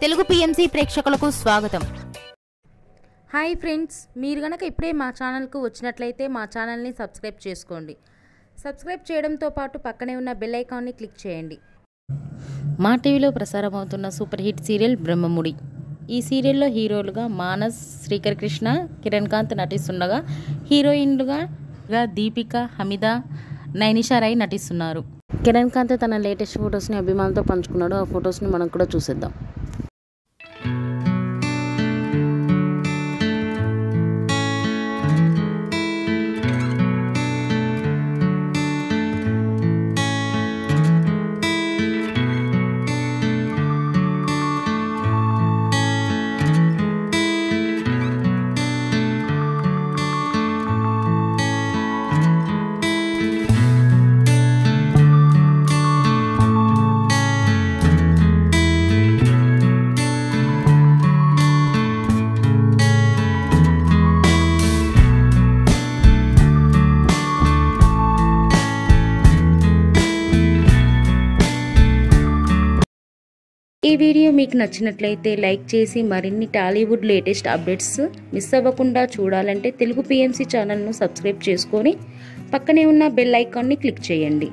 Telugu PMC ప్రేక్షకులకు స్వాగతం. Hi friends, మీరు గనక ఇప్పుడే మా ఛానల్కు వచ్చినట్లయితే మా ఛానల్ని సబ్స్క్రైబ్ చేసుకోండి. సబ్స్క్రైబ్ చేయడంతో పాటు పక్కనే ఉన్న బెల్ ఐకాన్ని క్లిక్ చేయండి. మా టీవీలో ప్రసారమవుతున్న సూపర్ హిట్ సీరియల్ బ్రహ్మముడి. ఈ సీరియల్లో హీరోలుగా మానస్, శ్రీకర్ కృష్ణ, కిరణ్ కాంత్ నటిస్తుండగా హీరోయిన్లుగా దీపిక, హమీదా, నైనిషా రాయ్ నటిస్తున్నారు. కిరణ్ కాంత్ తన లేటెస్ట్ ఫొటోస్ని అభిమానులతో పంచుకున్నాడు. ఆ ఫొటోస్ని మనం కూడా చూసేద్దాం. ఈ వీడియో మీకు నచ్చినట్లయితే లైక్ చేసి మరిన్ని టాలీవుడ్ లేటెస్ట్ అప్డేట్స్ మిస్ అవ్వకుండా చూడాలంటే తెలుగు పిఎంసి ఛానల్ను సబ్స్క్రైబ్ చేసుకొని పక్కనే ఉన్న బెల్ ఐకాన్ని క్లిక్ చేయండి.